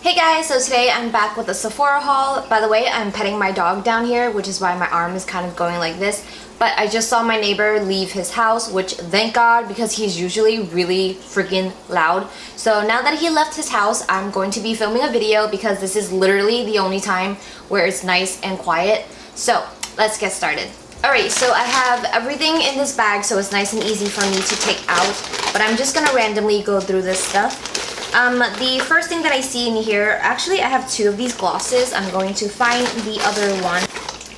Hey guys, so today I'm back with a Sephora haul. By the way, I'm petting my dog down here, which is why my arm is kind of going like this. But I just saw my neighbor leave his house, which thank God, because he's usually really freaking loud. So now that he left his house, I'm going to be filming a video because this is literally the only time where it's nice and quiet. So let's get started. Alright, so I have everything in this bag, so it's nice and easy for me to take out. But I'm just gonna randomly go through this stuff. The first thing that I see in here, actually I have two of these glosses. I'm going to find the other one.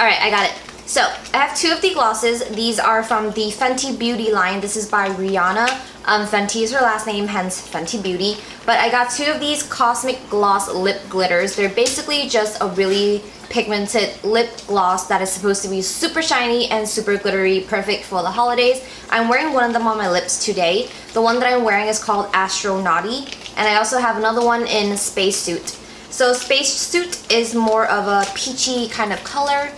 Alright, I got it. So, I have two of the glosses. These are from the Fenty Beauty line. This is by Rihanna. Fenty is her last name, hence Fenty Beauty. But I got two of these Cosmic Gloss Lip Glitters. They're basically just a really pigmented lip gloss that is supposed to be super shiny and super glittery, perfect for the holidays. I'm wearing one of them on my lips today. The one that I'm wearing is called ASTRO, and I also have another one in Spacesuit. So Spacesuit is more of a peachy kind of color.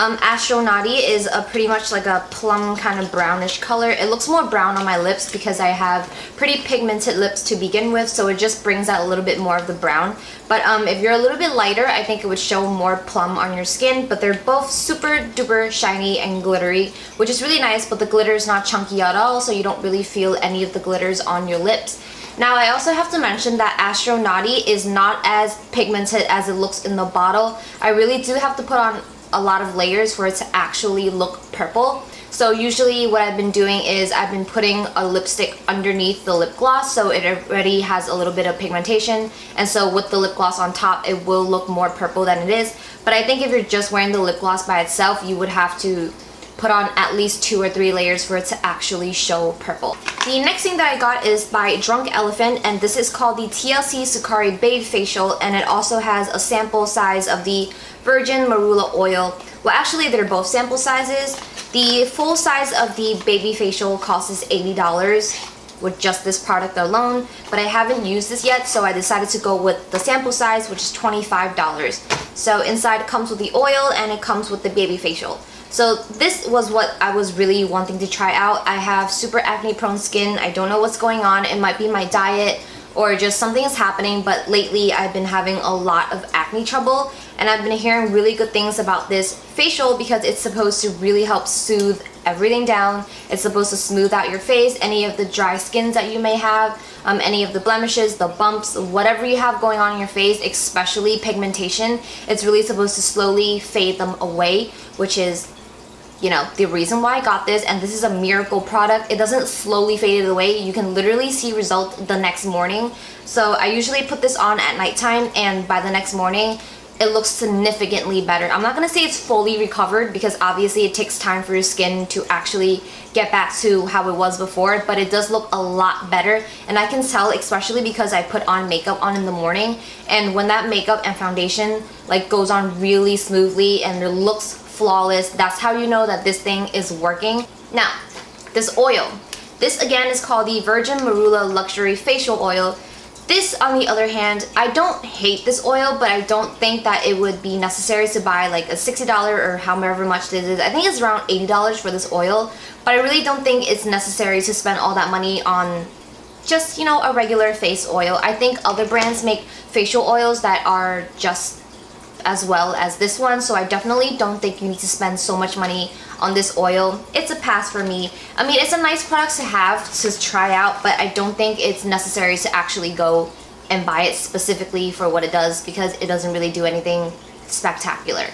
ASTRO is a pretty much like a plum kind of brownish color. It looks more brown on my lips because I have pretty pigmented lips to begin with, so it just brings out a little bit more of the brown. But if you're a little bit lighter, I think it would show more plum on your skin. But they're both super duper shiny and glittery, which is really nice, but the glitter is not chunky at all, so you don't really feel any of the glitters on your lips. Now, I also have to mention that ASTRO is not as pigmented as it looks in the bottle. I really do have to put on a lot of layers for it to actually look purple. So usually what I've been doing is I've been putting a lipstick underneath the lip gloss, so it already has a little bit of pigmentation, and so with the lip gloss on top it will look more purple than it is. But I think if you're just wearing the lip gloss by itself, you would have to put on at least 2 or 3 layers for it to actually show purple. The next thing that I got is by Drunk Elephant, and this is called the TLC Sukari Babe Facial, and it also has a sample size of the Virgin Marula Oil. Well, actually they're both sample sizes. The full size of the baby facial costs $80 with just this product alone, but I haven't used this yet, so I decided to go with the sample size, which is $25. So inside it comes with the oil and it comes with the baby facial. So this was what I was really wanting to try out. I have super acne prone skin. I don't know what's going on. It might be my diet or just something is happening, but lately I've been having a lot of acne trouble, and I've been hearing really good things about this facial because it's supposed to really help soothe everything down. It's supposed to smooth out your face, any of the dry skins that you may have, any of the blemishes, the bumps, whatever you have going on in your face, especially pigmentation. It's really supposed to slowly fade them away, which is, you know, the reason why I got this. And this is a miracle product. It doesn't slowly fade it away. You can literally see results the next morning. So I usually put this on at nighttime, and by the next morning it looks significantly better. I'm not gonna say it's fully recovered because obviously it takes time for your skin to actually get back to how it was before, but it does look a lot better. And I can tell, especially because I put on makeup on in the morning, and when that makeup and foundation like goes on really smoothly and it looks flawless, that's how you know that this thing is working. Now, this oil. This again is called the Virgin Marula Luxury Facial Oil. This, on the other hand, I don't hate this oil, but I don't think that it would be necessary to buy like a $60 or however much this is. I think it's around $80 for this oil, but I really don't think it's necessary to spend all that money on just, you know, a regular face oil. I think other brands make facial oils that are just as well as this one, so I definitely don't think you need to spend so much money on this oil. It's a pass for me. I mean, it's a nice product to have to try out, but I don't think it's necessary to actually go and buy it specifically for what it does, because it doesn't really do anything spectacular.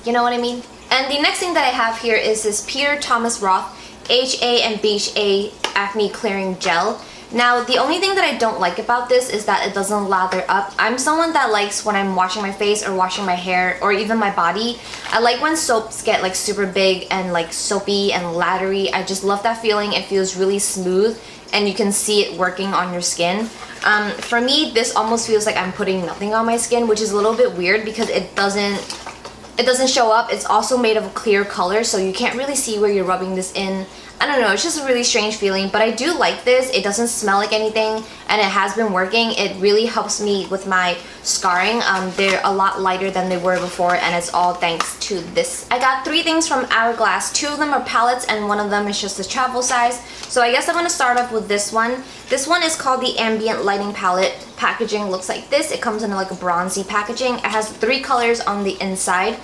You know what I mean? And the next thing that I have here is this Thomas Roth AHA and BHA Acne Clearing Gel. Now, the only thing that I don't like about this is that it doesn't lather up. I'm someone that likes, when I'm washing my face or washing my hair or even my body, I like when soaps get like super big and like soapy and lattery. I just love that feeling. It feels really smooth and you can see it working on your skin. For me, this almost feels like I'm putting nothing on my skin, which is a little bit weird because it doesn't show up. It's also made of a clear color, so you can't really see where you're rubbing this in. I don't know, it's just a really strange feeling, but I do like this. It doesn't smell like anything, and it has been working. It really helps me with my scarring. They're a lot lighter than they were before, and it's all thanks to this. I got 3 things from Hourglass. 2 of them are palettes, and 1 of them is just a travel size. So I guess I'm gonna start off with this one. This one is called the Ambient Lighting Palette. Packaging looks like this. It comes in like a bronzy packaging. It has 3 colors on the inside.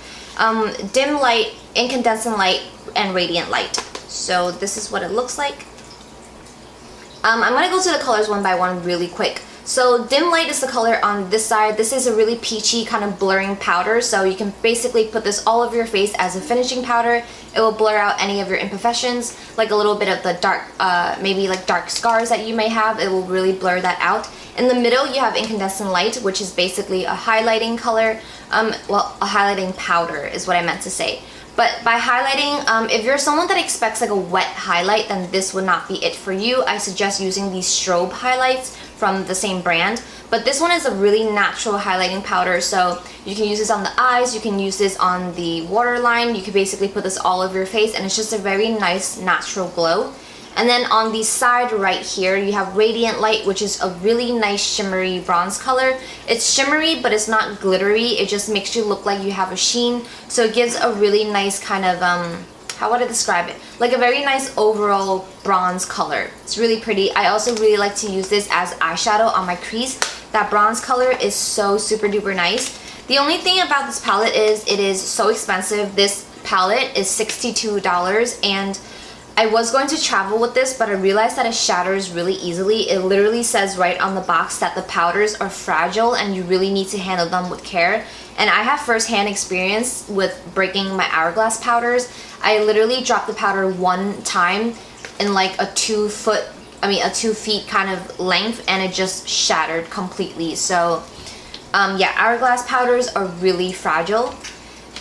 Dim light, incandescent light, and radiant light. So this is what it looks like. I'm gonna go to the colors one by one really quick. So dim light is the color on this side. This is a really peachy kind of blurring powder, so you can basically put this all over your face as a finishing powder. It will blur out any of your imperfections, like a little bit of the dark, maybe like dark scars that you may have. It will really blur that out. In the middle you have incandescent light, which is basically a highlighting color. Well, a highlighting powder is what I meant to say. But by highlighting, if you're someone that expects like a wet highlight, then this would not be it for you. I suggest using these strobe highlights from the same brand. But this one is a really natural highlighting powder, so you can use this on the eyes, you can use this on the waterline, you can basically put this all over your face, and it's just a very nice natural glow. And then on the side right here, you have Radiant Light, which is a really nice shimmery bronze color. It's shimmery, but it's not glittery. It just makes you look like you have a sheen. So it gives a really nice kind of, how would I describe it? Like a very nice overall bronze color. It's really pretty. I also really like to use this as eyeshadow on my crease. That bronze color is so super duper nice. The only thing about this palette is it is so expensive. This palette is $62, and I was going to travel with this, but I realized that it shatters really easily. It literally says right on the box that the powders are fragile and you really need to handle them with care. And I have first-hand experience with breaking my Hourglass powders. I literally dropped the powder 1 time in like a 2 feet kind of length, and it just shattered completely. So yeah, Hourglass powders are really fragile.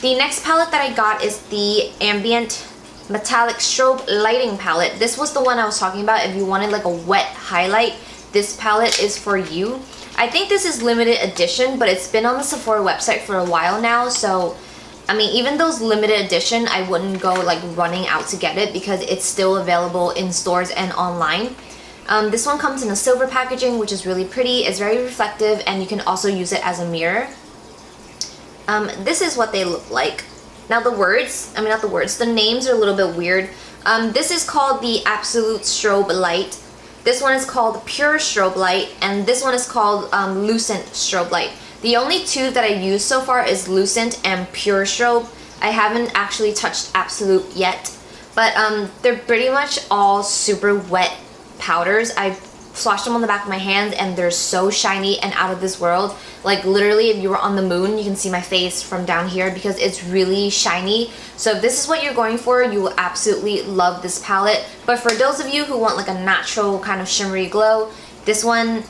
The next palette that I got is the Ambient Metallic Strobe Lighting Palette. This was the one I was talking about. If you wanted like a wet highlight, this palette is for you. I think this is limited edition, but it's been on the Sephora website for a while now, so I mean, even though it's limited edition, I wouldn't go like running out to get it because it's still available in stores and online. This one comes in a silver packaging, which is really pretty. It's very reflective, and you can also use it as a mirror. This is what they look like. Now the names are a little bit weird. This is called the Absolute Strobe Light. This one is called Pure Strobe Light, and this one is called Lucent Strobe Light. The only 2 that I used so far is Lucent and Pure Strobe. I haven't actually touched Absolute yet, but they're pretty much all super wet powders. I swatched them on the back of my hand, and they're so shiny and out of this world. Like literally, if you were on the moon, you can see my face from down here because it's really shiny. So if this is what you're going for, you will absolutely love this palette. But for those of you who want like a natural kind of shimmery glow, this one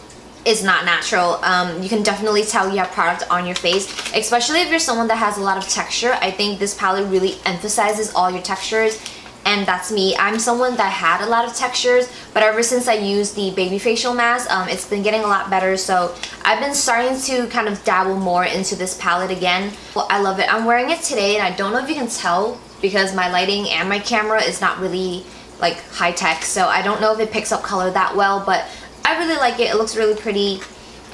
is not natural. You can definitely tell you have product on your face, especially if you're someone that has a lot of texture. I think this palette really emphasizes all your textures. And that's me. I'm someone that had a lot of textures, but ever since I used the baby facial mask, it's been getting a lot better. So I've been starting to kind of dabble more into this palette again. Well, I love it. I'm wearing it today, and I don't know if you can tell because my lighting and my camera is not really like high tech, so I don't know if it picks up color that well, but I really like it. It looks really pretty.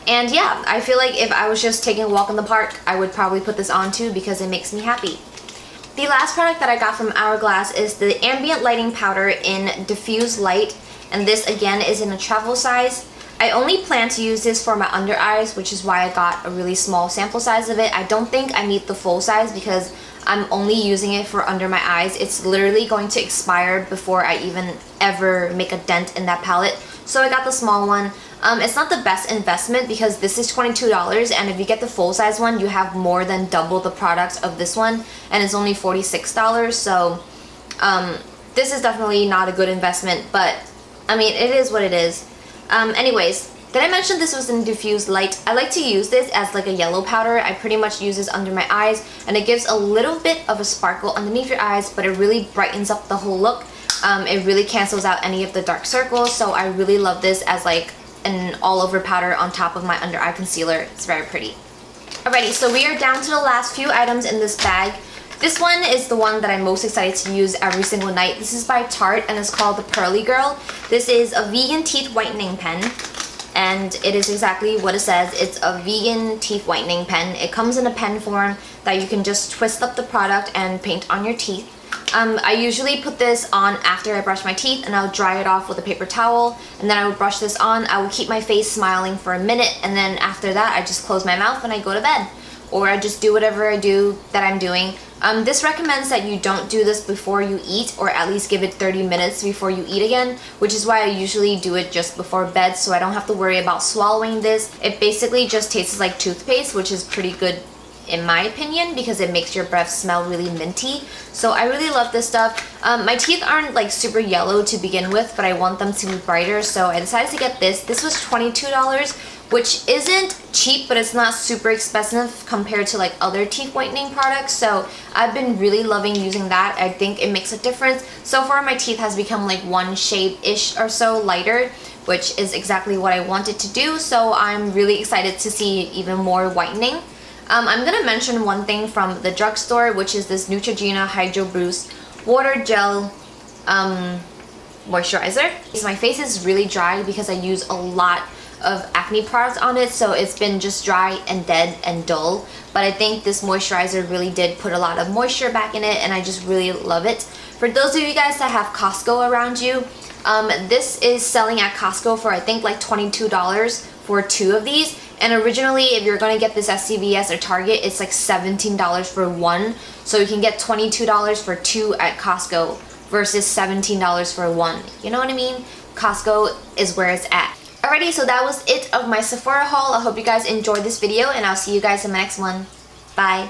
And yeah, I feel like if I was just taking a walk in the park, I would probably put this on too because it makes me happy. The last product that I got from Hourglass is the Ambient Lighting Powder in Diffuse Light, and this again is in a travel size. I only plan to use this for my under eyes, which is why I got a really small sample size of it. I don't think I need the full size because I'm only using it for under my eyes. It's literally going to expire before I even ever make a dent in that palette. So I got the small one. It's not the best investment because this is $22, and if you get the full size one, you have more than double the products of this one, and it's only $46. So this is definitely not a good investment, but I mean, it is what it is. Anyways, did I mention this was in Diffuse Light? I like to use this as like a yellow powder. I pretty much use this under my eyes, and it gives a little bit of a sparkle underneath your eyes, but it really brightens up the whole look. It really cancels out any of the dark circles, so I really love this as like an all-over powder on top of my under eye concealer. It's very pretty. Alrighty, so we are down to the last few items in this bag. This one is the one that I'm most excited to use every single night. This is by Tarte and it's called the Pearly Girl. This is a vegan teeth whitening pen. And it is exactly what it says. It's a vegan teeth whitening pen. It comes in a pen form that you can just twist up the product and paint on your teeth. I usually put this on after I brush my teeth and I'll dry it off with a paper towel, and then I would brush this on. I would keep my face smiling for a minute, and then after that I just close my mouth and I go to bed. Or I just do whatever I do that I'm doing. This recommends that you don't do this before you eat, or at least give it 30 minutes before you eat again, which is why I usually do it just before bed so I don't have to worry about swallowing this. It basically just tastes like toothpaste, which is pretty good in my opinion because it makes your breath smell really minty. So I really love this stuff. My teeth aren't like super yellow to begin with, but I want them to be brighter, so I decided to get this. This was $22, which isn't cheap, but it's not super expensive compared to like other teeth whitening products. So I've been really loving using that. I think it makes a difference. So far my teeth has become like one shade-ish or so lighter, which is exactly what I wanted to do. So I'm really excited to see even more whitening. I'm gonna mention one thing from the drugstore, which is this Neutrogena Hydro Boost Water Gel Moisturizer. So my face is really dry because I use a lot of acne products on it, so it's been just dry and dead and dull. But I think this moisturizer really did put a lot of moisture back in it, and I just really love it. For those of you guys that have Costco around you, this is selling at Costco for I think like $22 for 2 of these. And originally, if you're going to get this at CVS or Target, it's like $17 for 1. So you can get $22 for 2 at Costco versus $17 for 1. You know what I mean? Costco is where it's at. Alrighty, so that was it of my Sephora haul. I hope you guys enjoyed this video, and I'll see you guys in my next one. Bye.